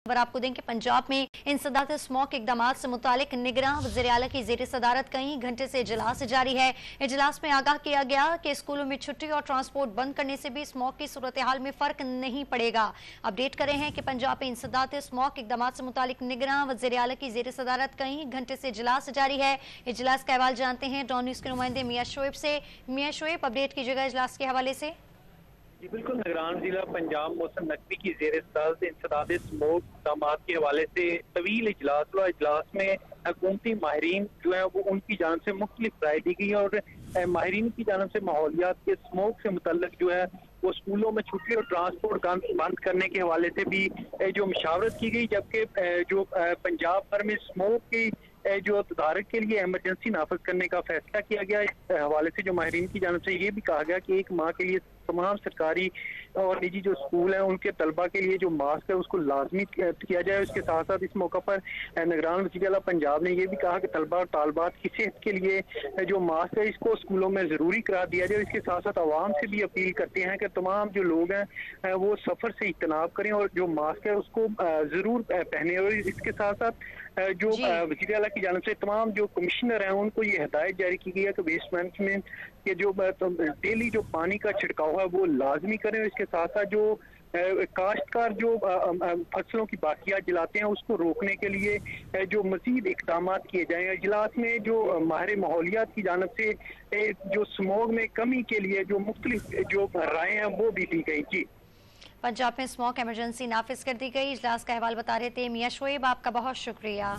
खबर आपको दें कि पंजाब में इंसदाद स्मॉग इकदामात से मुतालिक निगरान वज़ीर आला की ज़ेर सदारत कई घंटे से इजलास जारी है। इजलास में आगाह किया गया कि स्कूलों में छुट्टी और ट्रांसपोर्ट बंद करने से भी स्मॉग की सूरत हाल में फ़र्क नहीं पड़ेगा। अपडेट करें हैं कि पंजाब में इंसदाद स्मॉग इकदामात से मुतालिक निगरान वज़ीर आला की ज़ेर सदारत कई घंटे से इजलास जारी है। इजलास का अहवाल जानते हैं डॉन न्यूज़ के नुमाइंदे मियां शोएब से। मियां शोएब, अपडेट कीजिएगा इजलास के हवाले से। जी बिल्कुल, निगरान जिला पंजाब मौसम नकवी की ज़ेर इंसदाद स्मॉग इक़दामात के हवाले से तवील इजलास हुआ। इजलास में हुकूमती माहिरीन जो है वो उनकी जानब से मुख्तलिफ राय दी गई और माहिरीन की जानब से माहौलियात के स्मॉग से मुतल्लिक जो है वो स्कूलों में छुट्टी और ट्रांसपोर्ट बंद करने के हवाले से भी जो मशावरत की गई, जबकि जो पंजाब भर में स्मॉग की जो तदारक के लिए एमरजेंसी नाफज करने का फैसला किया गया। इस हवाले से जो माहिरीन की जानब से ये भी कहा गया कि एक माह के लिए तमाम सरकारी और निजी जो स्कूल हैं उनके तलबा के लिए जो मास्क है उसको लाजमी किया जाए। उसके साथ साथ इस मौका पर निगरान वज़ीर आला पंजाब ने यह भी कहा कि तलबा और तालबात की सेहत के लिए जो मास्क है इसको स्कूलों में ज़रूरी करार दिया जाए। इसके साथ साथ आवाम से भी अपील करते हैं कि तमाम जो लोग हैं वो सफ़र से इज्तनाब करें और जो मास्क है उसको ज़रूर पहने। और इसके साथ साथ जो वज़ीर आला की जानब से तमाम जो कमिश्नर हैं उनको ये हिदायत जारी की गई है कि वेस्ट मैनेजमेंट के जो डेली जो पानी का छिड़काव है वो लाजमी करें। इसके साथ साथ जो काश्तकार जो फसलों की बाकियात जलाते हैं उसको रोकने के लिए जो मजीद इक़दामात किए जाएंगे। इजलास में जो माहिर माहौलियात की जानब से जो स्मॉग में कमी के लिए जो मुख्तलिफ जो राय हैं वो भी दी गई। जी, पंजाब में स्मॉग एमरजेंसी नाफिज कर दी गई। इजलास का अहवाल बता रहे थे मियां शोएब, आपका बहुत शुक्रिया।